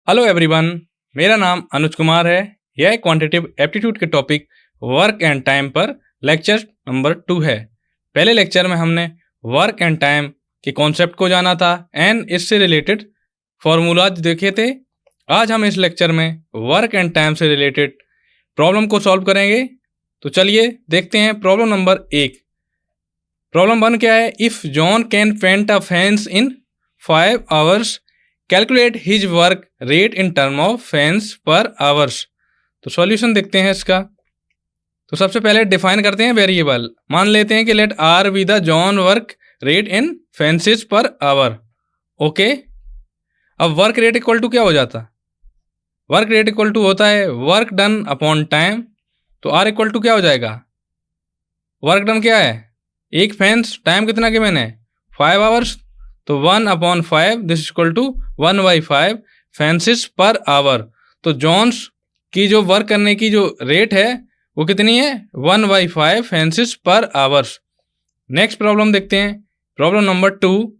Hello everyone, मेरा नाम अनुज कुमार है। यह क्वांटिटेटिव एप्टीट्यूड के टॉपिक वर्क एंड टाइम पर लेक्चर नंबर 2 है। पहले लेक्चर में हमने वर्क एंड टाइम के कॉन्सेप्ट को जाना था एंड इससे रिलेटेड फॉर्मूलाज देखे थे। आज हम इस लेक्चर में वर्क एंड टाइम से रिलेटेड प्रॉब्लम को सॉल्व करेंगे। तो चलिए देखते हैं प्रॉब्लम नंबर 1। प्रॉब्लम 1 क्या है? If John can paint a fence in 5 hours, calculate his work rate in term of fence per hours. तो सॉल्यूशन देखते हैं इसका। तो सबसे पहले डिफाइन करते हैं वेरिएबल। मान लेते हैं कि let R be the John work rate in fences per hour. Okay, अब वर्क रेट इक्वल टू क्या हो जाता? वर्क रेट इक्वल टू होता है वर्क डन अपॉन टाइम। तो आर इक्वल टू क्या हो जाएगा? वर्क डन क्या है? एक फेंस, टाइम कितना गिवन है? 5 आवर्स। तो 1/5 this equal to 1/5 fences per hour. तो जॉन्स की जो वर्क करने की जो रेट है वो कितनी है? 1/5 फेंसिस पर आवर्स। नेक्स्ट प्रॉब्लम देखते हैं। Problem number 2,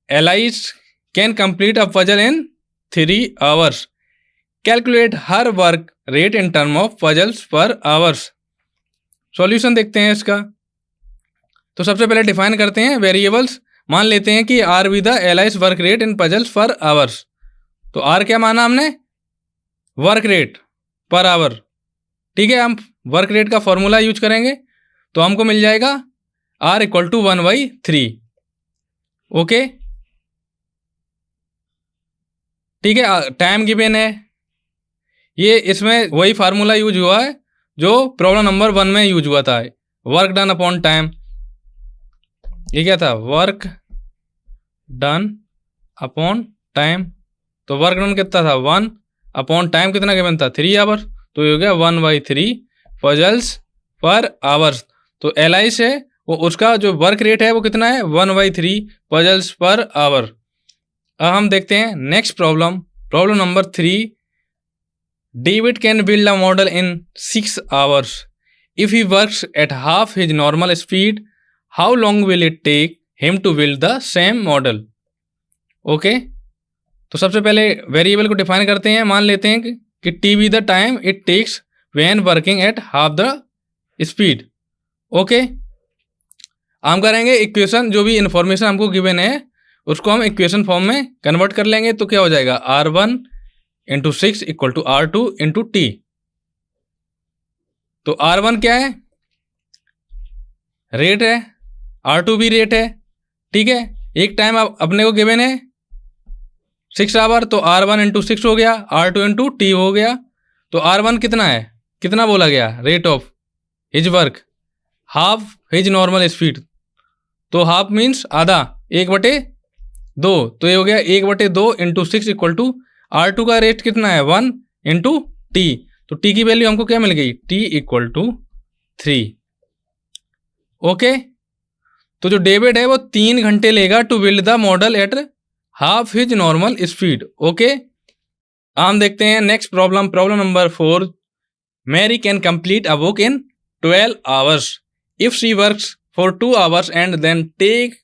alias can complete a puzzle in 3 hours, calculate her work rate in term of puzzles पर आवर्स। सॉल्यूशन देखते हैं इसका। तो सबसे पहले डिफाइन करते हैं वेरिएबल्स। मान लेते हैं कि are be the alias work rate in puzzles पर आवर्स। तो आर क्या माना हमने? Work rate per hour. ठीक है, हम वर्क रेट का फॉर्मूला यूज करेंगे तो हमको मिल जाएगा आर इक्वल टू 1/3। ओके, ठीक है। टाइम गिवन है, ये इसमें वही फार्मूला यूज हुआ है जो प्रॉब्लम नंबर 1 में यूज हुआ था। वर्क डन अपॉन टाइम, ये क्या था? Work done upon time. तो वर्क डन कितना था? 1 अपॉन टाइम कितना गिवन था? 3 आवर्स। तो ये हो गया 1/3 पजल्स पर आवर्स। तो एलाइस है वो, उसका जो वर्क रेट है वो कितना है? 1/3 पजल्स पर आवर। अब हम देखते हैं next problem. Problem number 3, David can build a model in 6 hours. If he works at half his normal speed, how long will it take him to build the same model? Okay, तो सबसे पहले variable को define करते हैं। मान लेते हैं कि T be the time it takes when working at half the speed. Okay, हम करेंगे इक्वेशन, जो भी इंफॉर्मेशन हमको गिवन है उसको हम इक्वेशन फॉर्म में कन्वर्ट कर लेंगे। तो क्या हो जाएगा? R1 into 6 equal to R2 into T. तो R1 क्या है? रेट है। R2 भी रेट है। ठीक है, एक टाइम अपने को गिवन है 6 आवर, तो R1 इंटू 6 हो गया, R2 इंटू टी हो गया। तो R1 कितना है? कितना बोला गया? Rate of his work, half his normal speed. तो हाफ मीन्स आधा, 1/2। तो ये हो गया 1/2 इंटू 6 इक्वल टू R2 का रेट कितना है? 1 इंटू टी। तो टी की वैल्यू हमको क्या मिल गई? T equal to 3। ओके, तो जो डेविड है वो 3 घंटे लेगा to build the model at half his normal speed. Okay, हम देखते हैं next problem. Problem number 4, Mary can complete a book in 12 hours if she works for 2 hours and then take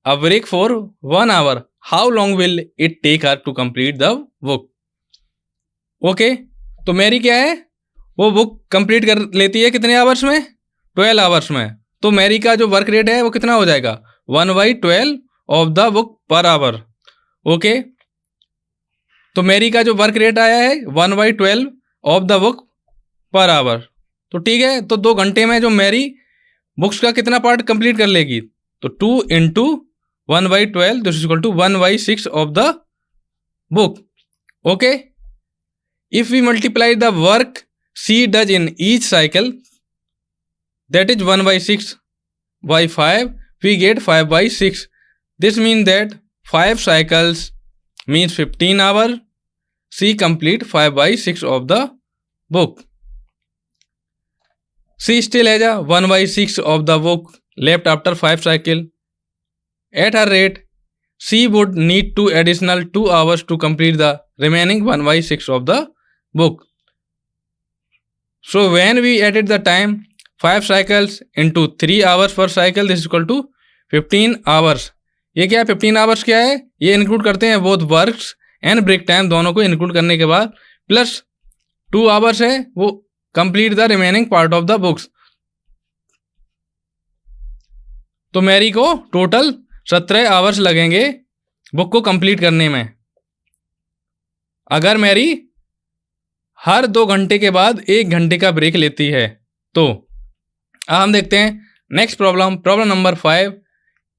a break for 1 hour, how long will it take her to complete the book? Okay, तो Mary क्या है? वो book complete कर लेती है कितने hours में? 12 hours में। तो मैरी का जो वर्क रेट है वो कितना हो जाएगा? 1/12 ऑफ द बुक पर आवर। ओके, तो मैरी का जो वर्क रेट आया है 1/12 ऑफ द बुक पर आवर। तो ठीक है, तो 2 घंटे में जो मैरी बुक्स का कितना पार्ट कंप्लीट कर लेगी? तो 2 into 1/12 this is equal to 1/6 of the book. Okay, if we multiply the work she does in each cycle, that is 1/6/5, we get 5/6. This means that 5 cycles means 15 hours. She complete 5/6 of the book. She still has a 1/6 of the book left after 5 cycle. At her rate, she would need 2 additional 2 hours to complete the remaining 1/6 of the book. So when we added the time, 5 cycles into 3 hours per cycle, this is equal to 15 hours. ये क्या है? 15 hours क्या है? ये include करते हैं both works and break time दोनों को इंक्लूड करने के बाद प्लस 2 आवर्स है वो complete the remaining part of the books. तो मैरी को टोटल 17 आवर्स लगेंगे बुक को कंप्लीट करने में। अगर मैरी हर 2 घंटे के बाद 1 घंटे का ब्रेक लेती है तो। अब हम देखते हैं next problem, problem number 5।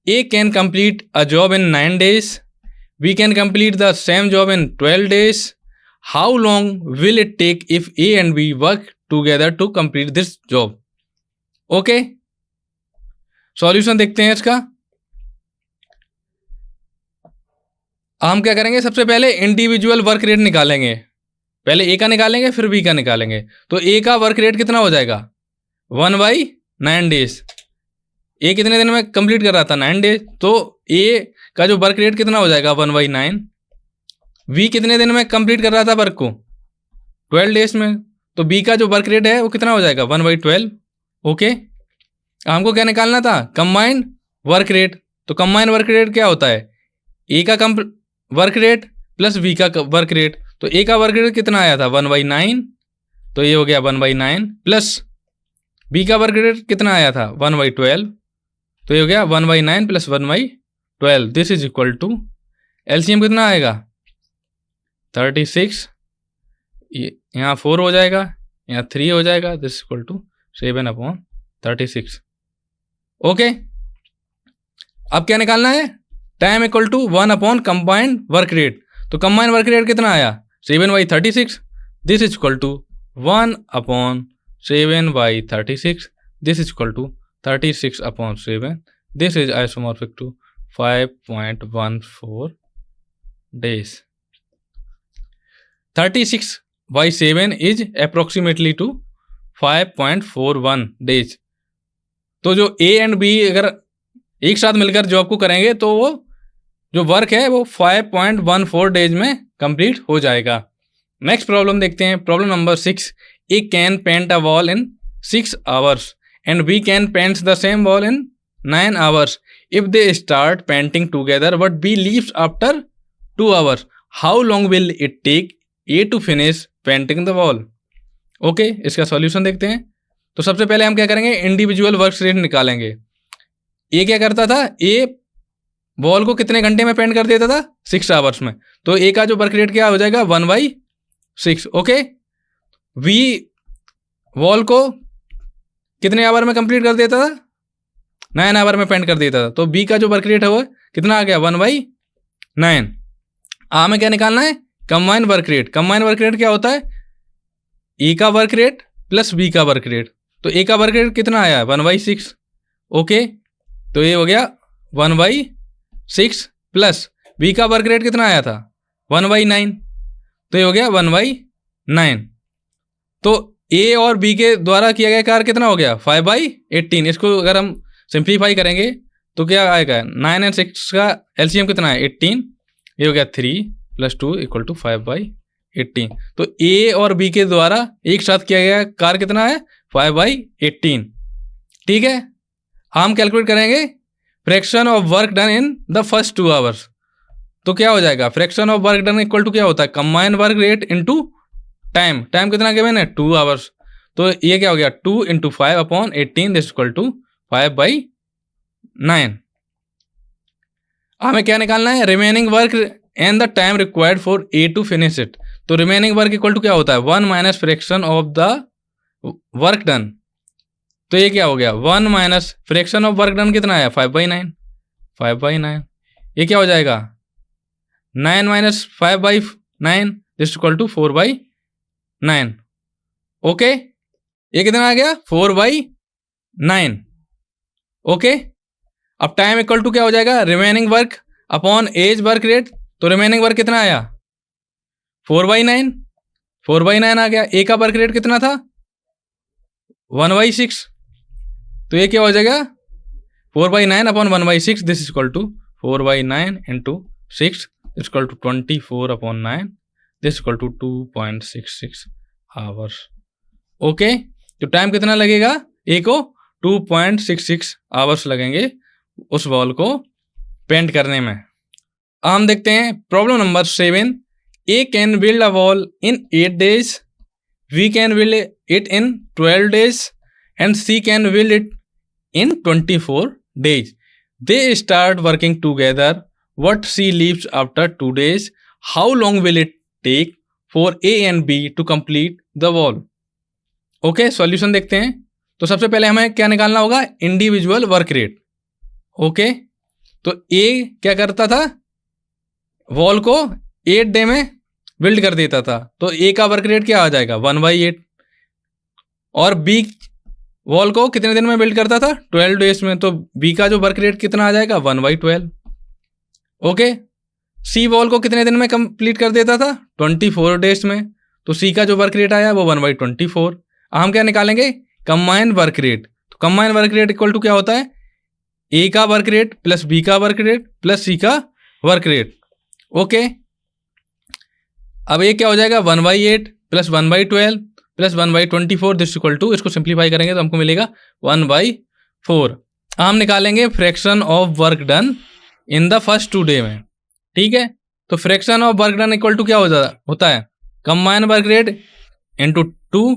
A can complete a job in 9 days, B can complete the same job in 12 days, how long will it take if A and B work together to complete this job. Okay, solution देखते हैं इसका। हम क्या करेंगे, सबसे पहले individual work rate निकालेंगे। पहले ए का निकालेंगे फिर बी का निकालेंगे। तो ए का वर्क रेट कितना हो जाएगा 1/9 days। ए कितने दिन में कंप्लीट कर रहा था 9 days, तो ए का जो वर्क रेट कितना हो जाएगा 1/9। बी कितने दिन में कंप्लीट कर रहा था वर्क को 12 days में, तो बी का जो वर्क रेट है वो कितना हो जाएगा 1/12। ओके, हमको क्या निकालना था कंबाइंड वर्क रेट। तो कंबाइंड वर्क रेट क्या होता है, ए का वर्क रेट प्लस बी का वर्क रेट। तो ए का वर्क रेट कितना आया था 1/9, तो ये हो गया 1/9, प्लस बी का वर्क रेट कितना आया था 1/12, तो ये हो गया 1/9 plus 1/12। This is equal to LCM कितना आएगा 36, यहाँ 4 हो जाएगा, यहाँ 3 हो जाएगा। This equal to 7/36। ओके, अब क्या निकालना है, time equal to 1 combined work rate. तो कंबाइंड वर्क रेट कितना आया 7/36। This is equal to 1/7/36। This is equal to 36/7। This is isomorphic to 5.14 days। 36/7 is approximately to 5.41 days। तो जो ए एंड बी अगर एक साथ मिलकर जॉब को करेंगे तो वो जो वर्क है वो 5.14 days में कंप्लीट हो जाएगा। नेक्स्ट प्रॉब्लम देखते हैं, problem number 6। A can paint a wall in 6 hours and B can paint the same wall in 9 hours। If they start painting together but B leaves after 2 hours, how long will it take A to finish painting the wall. Okay, इसका solution देखते हैं। तो सबसे पहले हम क्या करेंगे, individual work rate निकालेंगे। ए क्या करता था, ए वॉल को कितने घंटे में पेंट कर देता था 6 hours में, तो ए का जो वर्क रेट क्या हो जाएगा 1/6। ओके, बी वॉल को कितने आवर में कंप्लीट कर देता था 9 hour में पेंट कर देता था, तो बी का जो वर्क रेट है वो कितना आ गया 1/9। हमें क्या निकालना है combined work rate. Combined work rate क्या होता है, ए का वर्क रेट प्लस बी का वर्क रेट। तो ए का वर्क रेट कितना आया 1/6। ओके, तो ये हो गया 1/6 प्लस बी का वर्क रेट कितना आया था 1/9, तो ये हो गया 1/9। तो ए और बी के द्वारा किया गया कार्य कितना हो गया 5/18। इसको अगर हम सिंप्लीफाई करेंगे तो क्या आएगा 9 और 6 का एलसीएम कितना है 18, ये हो गया 3 + 2 = 5/18। तो ए और बी के द्वारा एक साथ किया गया कार्य कितना है 5/18। ठीक है, हम कैलकुलेट करेंगे fraction of work done in the first 2 hours। तो क्या हो जाएगा fraction of work done equal to क्या होता है combined work rate into time. Time कितना गिवन है 2 hours, तो ये क्या हो गया 2 × 5/18 दिस इक्वल टू 5/9। हमें क्या निकालना है remaining work and the time required for A to finish it. तो रिमेनिंग वर्क इक्वल टू क्या होता है 1 minus fraction of the work done. तो ये क्या हो गया 1 minus fraction of work done कितना आया 5/9। ये क्या हो जाएगा 9 minus 5/9 this equal to 4/9। Okay, ये कितना आ गया 4/9। ओके, अब टाइम इक्वल टू क्या हो जाएगा remaining work upon as work rate. तो रिमेनिंग वर्क कितना आया 4/9 आ गया। ए का वर्क रेट कितना था 1/6, तो ये क्या हो जाएगा 4/9 upon 1/6 this is equal to 4/9 × 6 equal to 24/9 this equal to 2.66 hours. Okay, तो टाइम कितना लगेगा ए को 2.66 आवर्स लगेंगे उस वॉल को पेंट करने में। हम देखते हैं problem number 7। A can build a wall in 8 days, B can build it in 12 days, and C can build it in 24 days. They start working together. What C leaves after 2 days? How long will it take for A and B to complete the wall? Okay, solution देखते हैं। तो सबसे पहले हमें क्या निकालना होगा? Individual work rate. Okay, तो ए क्या करता था? वॉल को 8 डे में बिल्ड कर देता था, तो ए का वर्क रेट क्या आ जाएगा? 1/8। और बी वॉल को कितने दिन में बिल्ड करता था? 12 डेज में, तो बी का जो वर्क रेट कितना आ जाएगा? 1/12। ओके, सी वॉल को कितने दिन में कंप्लीट कर देता था? 24 डेज में, तो सी का जो वर्क रेट आया वो 1/24। हम क्या निकालेंगे? Combined work rate. तो combined work rate equal to क्या होता है? ए का वर्क रेट प्लस बी का वर्क रेट प्लस सी का वर्क रेट। ओके, अब ये क्या हो जाएगा? 1/8 plus 1/12 plus 1/24 this equal to, इसको सिंप्लीफाई करेंगे तो हमको मिलेगा 1/4। हम निकालेंगे fraction of work done in the first 2 day में। ठीक है, तो fraction of work done equal to क्या होता है? कंबाइंड वर्क रेट इंटू 2,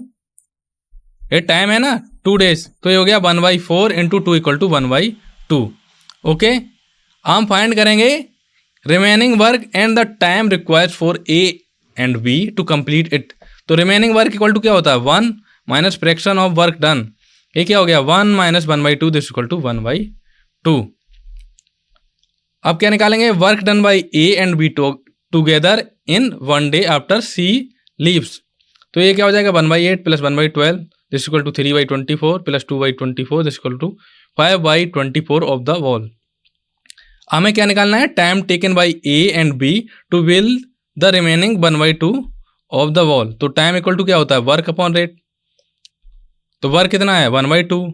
ये टाइम है ना 2 डेज, तो ये हो गया 1/4 इंटू 2 इक्वल टू 1/2। ओके, हम फाइंड करेंगे remaining work and the time required for A and B to complete it. तो रिमेनिंग वर्क इक्वल टू क्या होता है? 1 minus fraction of work done. ये क्या हो गया? 1 माइनस 1/2 दिस इक्वल टू 1/2। अब क्या निकालेंगे? Work done by A and B together in 1 day after C leaves. तो ये क्या हो जाएगा? 1/8 plus 1/12 this equal to 3/24 plus 2/24 this equal to 5/24 of the wall. हमें क्या निकालना है? Time taken by A and B to build the remaining 1/2 of the wall. तो टाइम इक्वल टू क्या होता है? Work upon rate. तो वर्क कितना है? 1/2।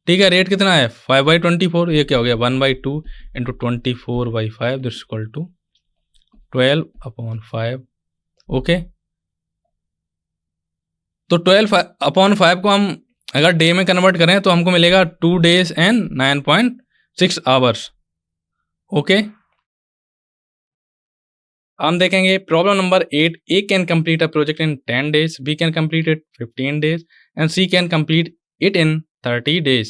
ठीक है, रेट कितना है? 5/24। ये क्या हो गया? 1/2 into 24/5 this equal to 12/5। Okay, तो 12/5 को हम अगर डे में कन्वर्ट करें तो हमको मिलेगा 2 days एंड 9.6 hours। ओके, हम देखेंगे problem number 8। A can complete a project in 10 days, B can complete it 15 days and C can complete it in 30 days।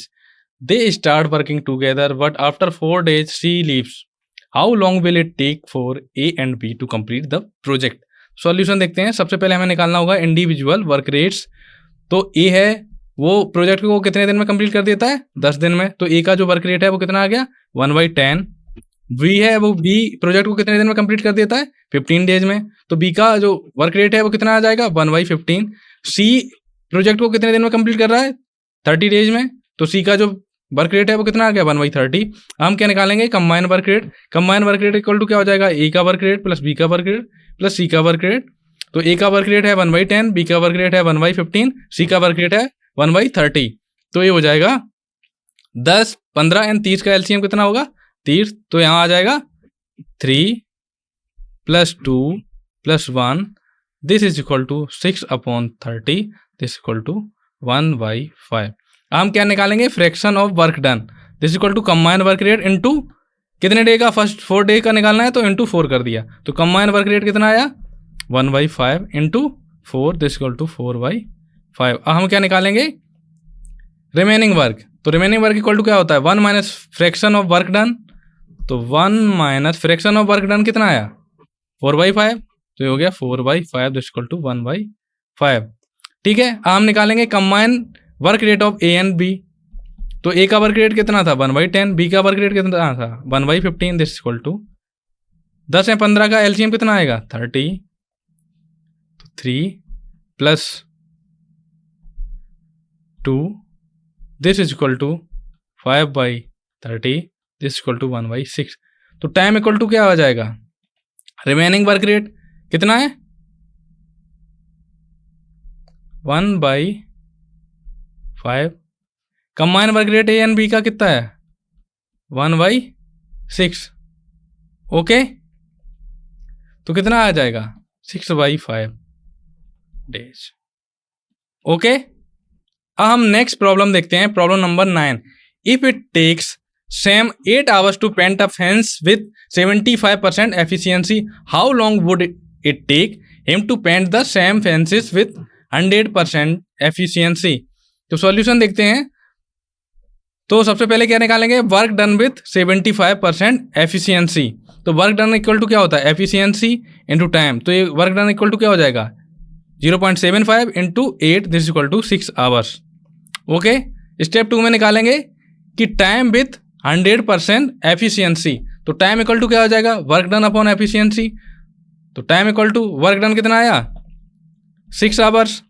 They start working together but after 4 days C leaves. How long will it take for A and B to complete the project? Solution देखते हैं। सबसे पहले हमें निकालना होगा individual work rates. तो ए है वो प्रोजेक्ट को कितने दिन में कंप्लीट कर देता है? 10 दिन में, तो ए का जो वर्क रेट है वो कितना आ गया? 1/10। बी है वो बी प्रोजेक्ट को कितने दिन में कंप्लीट कर देता है? 15 डेज में, तो बी का जो वर्क रेट है वो कितना आ जाएगा? 1/15। सी प्रोजेक्ट को कितने दिन में कंप्लीट कर रहा है? 30 डेज में, तो सी का जो वर्क रेट है वो कितना आ गया? 1/30। हम क्या निकालेंगे? Combined work rate. Combined work rate equal to क्या हो जाएगा? ए का वर्क रेट प्लस बी का वर्क रेट प्लस सी का वर्क रेट। तो ए का वर्क रेट है 1/10, बी का वर्क रेट है 1/15, सी का वर्क रेट है 1/30। तो ये हो जाएगा 10, 15 एंड 30 का एलसीएम कितना होगा? 30। तो यहाँ आ जाएगा 3 + 2 + 1 this is equal to 6/30 this equal to 1/5। हम क्या निकालेंगे? Fraction of work done this equal to combined work rate into कितने डे का? फर्स्ट 4 डे का निकालना है तो इंटू 4 कर दिया, तो कंबाइंड वर्क रेट कितना आया? 1/5 इंटू 4 दिस इक्वल टू 4/5। अब हम क्या निकालेंगे? Remaining work. तो रिमेनिंग वर्क इक्वल टू क्या होता है? 1 minus fraction of work done. तो 1 minus fraction of work done कितना आया? 4/5। तो ये हो गया 4/5 दिस इक्वल टू 1/5। ठीक है, हम निकालेंगे combined work rate of A and B. तो ए का वर्क रेट कितना था? 1/10, बी का वर्क रेट कितना था? 1/15 दिस इक्वल टू 10 या 15 का एलसीएम कितना आएगा? 30। तो 3 + 2 this is equal to 5/30 this equal to 1/6। तो टाइम इक्वल टू क्या आ जाएगा? रिमेनिंग वर्क रेट कितना है? 1/5। Combine work rate A and B का कितना है? 1/6। ओके, तो कितना आ जाएगा? 6/5 डेज। ओके, अब हम नेक्स्ट प्रॉब्लम देखते हैं। Problem number 9। If it takes same 8 hours to paint a fence with 75% efficiency, how long would it take him to paint the same fences with 100% efficiency? तो solution देखते हैं। तो सबसे पहले क्या निकालेंगे, वर्क डन विथ 75% एफिशिएंसी। तो work done equal to क्या होता है, एफिशिएंसी इंटू टाइम। तो ये वर्क डन इक्वल टू क्या हो जाएगा, 0.75 into 8, this equal to 6 hours. Okay, step 2 में निकालेंगे कि टाइम विथ 100% एफिशिएंसी। तो टाइम इक्वल टू क्या हो जाएगा, वर्क डन अपॉन एफिशिएंसी। तो time equal to work done कितना आया, 6 आवर्स।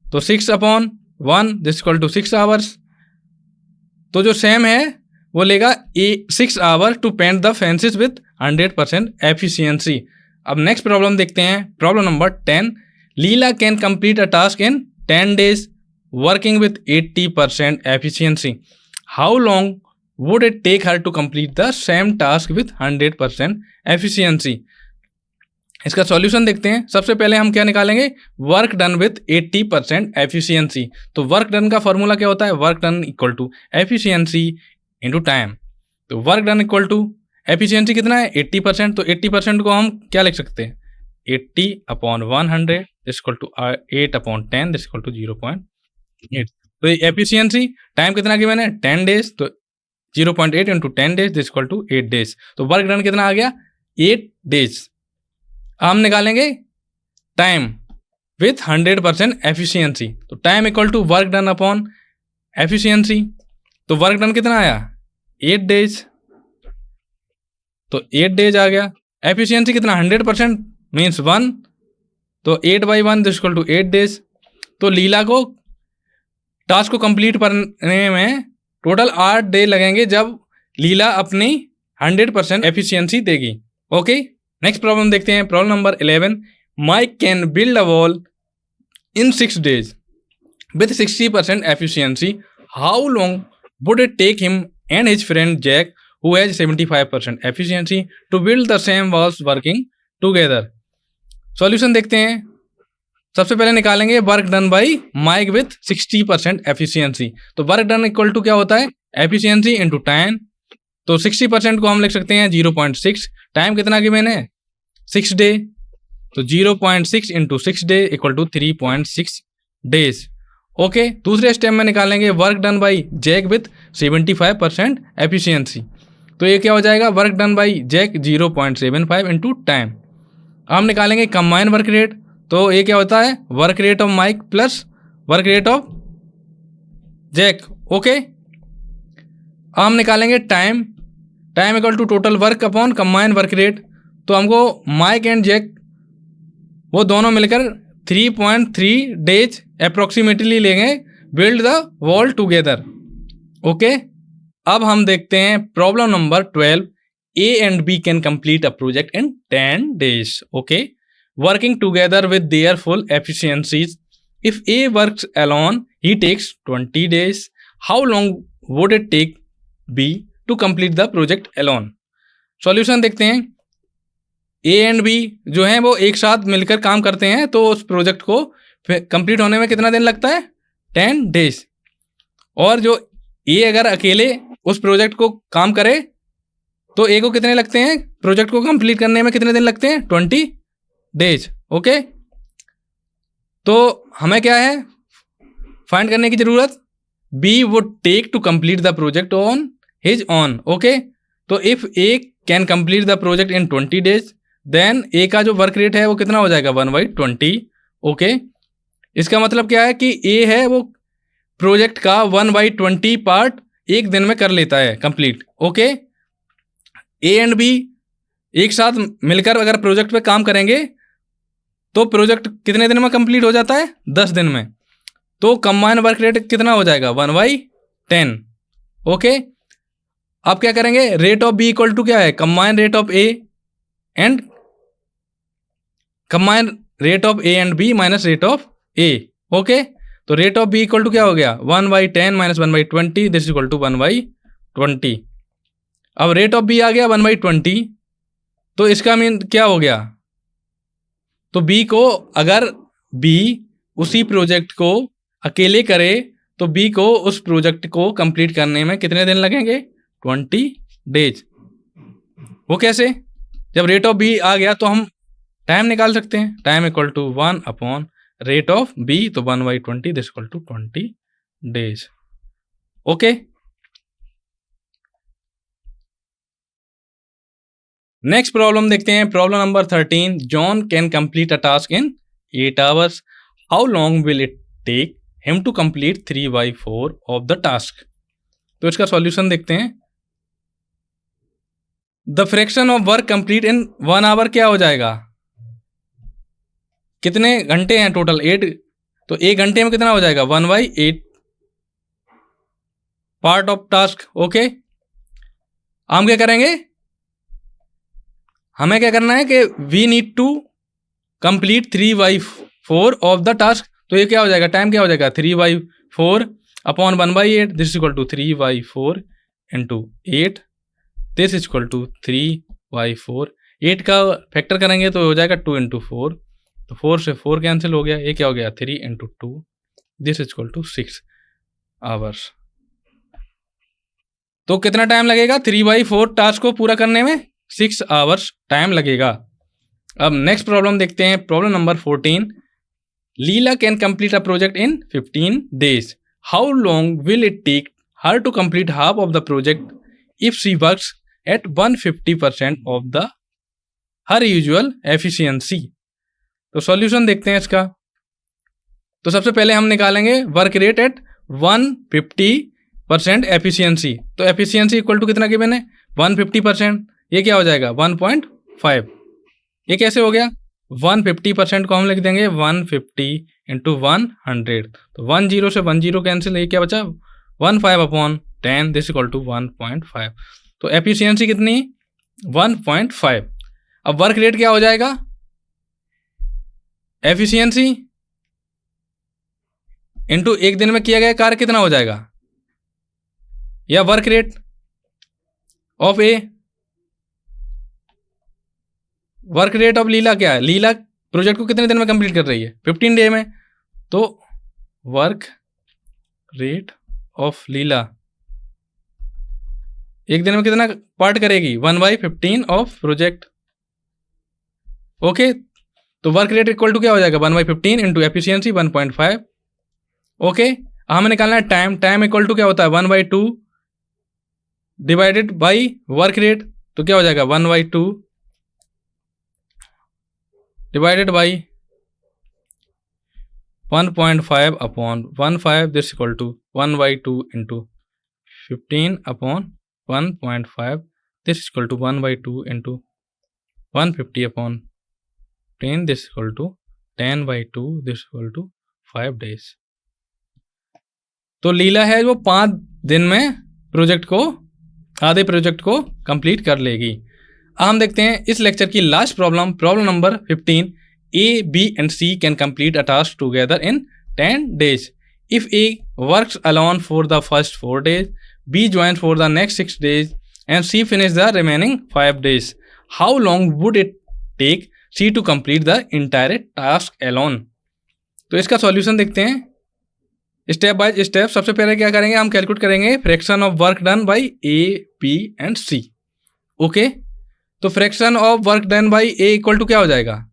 तो 6 upon 1, this equal to 6 hours. तो जो सेम है वो लेगा 6 hour to paint the fences with 100% efficiency. अब नेक्स्ट प्रॉब्लम देखते हैं, problem number 10। Leela can complete a task in 10 days working with 80% efficiency. How long would it take her to complete the same task with 100% efficiency. इसका solution देखते हैं। सबसे पहले हम क्या निकालेंगे, वर्क डन विथ 80% एफिशिएंसी। तो वर्क डन का फॉर्मूला क्या होता है, work done equal to efficiency into time. तो work done equal to efficiency कितना है, 80%। तो 80% को हम क्या लिख सकते हैं, 80 upon 100 equal to 8 upon 10 this equal to 0.8। तो एफिशिएंसी टाइम कितना गिवन है, 10 days। तो 0.8 into 10 days this equal to 8 days। तो वर्क डन कितना आ गया, 8 days। हम निकालेंगे टाइम विथ 100% एफिशिएंसी। तो time equal to work done upon efficiency. तो वर्क डन कितना आया, 8 days। तो 8 days आ गया। एफिशिएंसी कितना, 100% मीन्स 1। तो 8/1 दिस इक्वल टू 8 days। तो लीला को टास्क को कंप्लीट करने में टोटल 8 डे लगेंगे जब लीला अपनी 100% एफिशिएंसी देगी। ओके, नेक्स्ट प्रॉब्लम देखते हैं, problem number 11। Mike can build a wall in 6 days with 60% efficiency. How long would it take him and his friend Jack who has 75% efficiency to build the same walls working together? Solution देखते हैं। सबसे पहले निकालेंगे work done by Mike with 60% efficiency. तो work done equal to क्या होता है, efficiency into time. तो 60% को हम लिख सकते हैं 0.6। टाइम कितना गिवन है, 6 डे। तो 0.6 into 6 day equal to 3.6 days। Okay, दूसरे स्टेप में निकालेंगे work done by Jack with 75% efficiency. तो ये क्या हो जाएगा, work done by Jack 0.75 into time. हम निकालेंगे कंबाइन वर्क रेट। तो ये क्या होता है, work rate of Mike plus work rate of Jack. Okay, हम निकालेंगे time. Time equal to total work upon combine work rate. तो हमको माइक एंड जैक वो दोनों मिलकर 3.3 days अप्रोक्सीमेटली लेंगे build the wall together. Okay, अब हम देखते हैं problem number 12। A and B can complete a project in 10 days। Okay, working together with their full efficiencies. If A works alone he takes 20 days। How long would it take B to complete the project alone. Solution देखते हैं। ए and B जो है वो एक साथ मिलकर काम करते हैं, तो उस प्रोजेक्ट को कंप्लीट होने में कितना दिन लगता है, 10 days। और जो ए अगर अकेले उस प्रोजेक्ट को काम करे तो ए को कितने लगते हैं, प्रोजेक्ट को कंप्लीट करने में कितने दिन लगते हैं, 20 days। ओके, तो हमें क्या है फाइंड करने की जरूरत, B would take to complete the project on his own. Okay, तो if A can complete the project in 20 days then A का जो वर्क रेट है वो कितना हो जाएगा, 1/20। ओके, इसका मतलब क्या है कि ए है वो प्रोजेक्ट का 1/20 पार्ट एक दिन में कर लेता है complete. Okay, A and B एक साथ मिलकर अगर प्रोजेक्ट पे काम करेंगे तो प्रोजेक्ट कितने दिन में कंप्लीट हो जाता है, 10 दिन में। तो कंबाइन वर्क रेट कितना हो जाएगा, 1/10। ओके, अब क्या करेंगे, rate of B equal to क्या है, combine rate of A and combine rate of A and B minus rate of A. Okay, तो rate of B equal to क्या हो गया, 1/10 माइनस 1/20 दिस इक्वल टू 1/20। अब रेट ऑफ बी आ गया 1/20, तो इसका मीन क्या हो गया, तो बी को अगर बी उसी प्रोजेक्ट को अकेले करे तो बी को उस प्रोजेक्ट को कंप्लीट करने में कितने दिन लगेंगे, 20 days। वो कैसे, जब रेट ऑफ बी आ गया तो हम टाइम निकाल सकते हैं, time equal to 1 upon rate of B, तो 1/20 this equal to 20 days. Okay, next problem देखते हैं, problem number 13। John can complete a task in 8 hours, how long will it take him to complete 3/4 of the task. तो इसका solution देखते हैं। The fraction of work complete in 1 hour क्या हो जाएगा, कितने घंटे हैं टोटल 8, तो 1 घंटे में कितना हो जाएगा 1/8 पार्ट ऑफ टास्क। ओके, हम क्या करेंगे, हमें क्या करना है कि we need to complete 3/4 of the task. तो ये क्या हो जाएगा, टाइम क्या हो जाएगा 3/4 upon 1/8 this equal to 3/4 into 8 this equal to 3/4। 8 का फैक्टर करेंगे तो हो जाएगा 2 इंटू 4, तो 4 से 4 कैंसिल हो गया, ये क्या हो गया 3 into 2 this equal to 6 hours. तो कितना टाइम लगेगा 3/4 टास्क को पूरा करने में, 6 आवर्स टाइम लगेगा। अब नेक्स्ट प्रॉब्लम देखते हैं, problem number 14। Leela can complete a project in 15 days, how long will it take her to complete half of the project if she works at 150% of the her usual efficiency. तो solution देखते हैं इसका। तो सबसे पहले हम निकालेंगे वर्क रेट एट 150% एफिशिएंसी। तो एफिशिएंसी इक्वल टू कितना गिवन है 150%, ये क्या हो जाएगा 1.5। ये कैसे हो गया, 150% को हम लिख देंगे 150 इंटू 100, तो 10 से 10 कैंसिल, ये क्या बचा 15 अपॉन 10 दिस इक्वल टू 1.5। तो एफिशिएंसी कितनी 1.5। अब वर्क रेट क्या हो जाएगा, एफिशिएंसी इंटू एक दिन में किया गया कार्य कितना हो जाएगा, या work rate of A, work rate of Leela क्या है, लीला प्रोजेक्ट को कितने दिन में कंप्लीट कर रही है 15 डे में, तो वर्क रेट ऑफ लीला एक दिन में कितना पार्ट करेगी 1/15 ऑफ प्रोजेक्ट। ओके, तो वर्क रेट इक्वल टू क्या हो जाएगा 1/15 इंटू एफिशिएंसी 1.5। ओके, हमें निकालना है टाइम, टाइम इक्वल टू क्या होता है 1/2 डिवाइडेड बाई वर्क रेट, तो क्या हो जाएगा 1/2 divided by 1.5 upon 15 this equal to 1/2 into 15 upon 1.5 this equal to 1/2 into 150 upon 10 this equal to 10/2 this equal to 5 days. तो लीला है वो 5 दिन में प्रोजेक्ट को, आधे प्रोजेक्ट को कंप्लीट कर लेगी। हम देखते हैं इस लेक्चर की last problem, problem number 15। A, B and C can complete a task together in 10 days. If A works alone for the first 4 days, B joins for the next 6 days, and C finishes the remaining 5 days, how long would it take C to complete the entire task alone? तो इसका solution देखते हैं step by step. सबसे पहले क्या करेंगे, हम calculate करेंगे fraction of work done by A, B and C. Okay, तो fraction of work done by A equal to क्या हो जाएगा,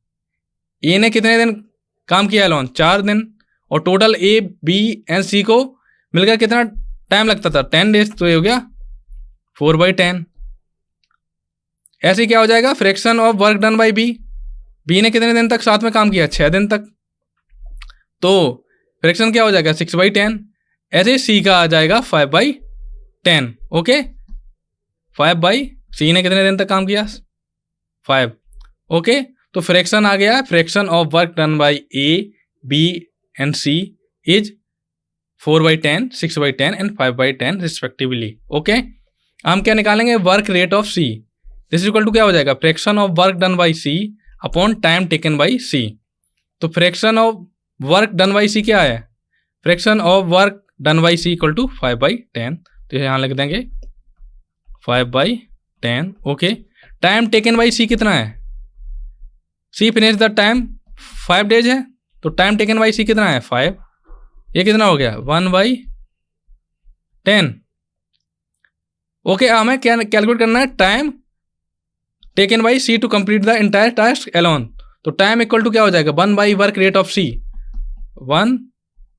ए ने कितने दिन काम किया अलोन 4 दिन, और टोटल ए, बी एंड सी को मिलकर कितना टाइम लगता था 10 days, तो ये हो गया 4/10। ऐसे क्या हो जाएगा fraction of work done by B, B ने कितने दिन तक साथ में काम किया 6 दिन तक, तो फ्रैक्शन क्या हो जाएगा 6/10। ऐसे सी का आ जाएगा 5/10। ओके, 5 सी ने कितने दिन तक काम किया 5। ओके, तो फ्रैक्शन आ गया, fraction of work done by A, B and C is 4/10, 6/10 and 5/10 respectively. Okay, हम क्या निकालेंगे work rate of C, this equal to क्या हो जाएगा fraction of work done by C upon time taken by C. तो fraction of work done by C क्या है, fraction of work done by C equal to 5/10, तो यहाँ लिख देंगे 5/10। ओके, टाइम टेकन बाय सी कितना है, सी फिनिश द टाइम 5 days है, तो टाइम टेकन बाय सी कितना है 5, ये कितना हो गया 1/10। ओके, हमें क्या कैलकुलेट करना है time taken by C to complete the entire task alone. तो टाइम इक्वल टू क्या हो जाएगा, 1 by work rate of C, 1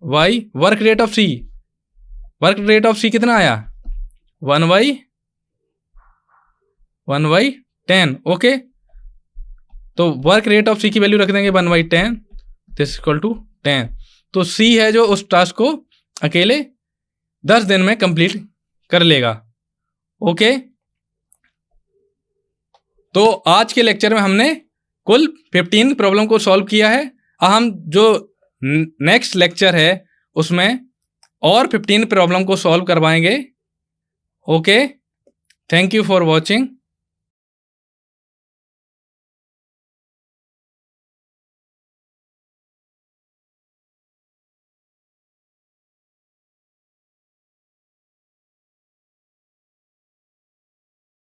by work rate of C. Work rate of C कितना आया, 1 बाई 10। ओके, तो वर्क रेट ऑफ सी की value रख देंगे 1 बाई 10, दिस इक्वल टू 10। तो सी है जो उस टास्क को अकेले 10 दिन में कंप्लीट कर लेगा। ओके, तो आज के लेक्चर में हमने कुल 15 प्रॉब्लम को सॉल्व किया है। हम जो नेक्स्ट लेक्चर है उसमें और 15 प्रॉब्लम को सॉल्व करवाएंगे। Okay, thank you for watching.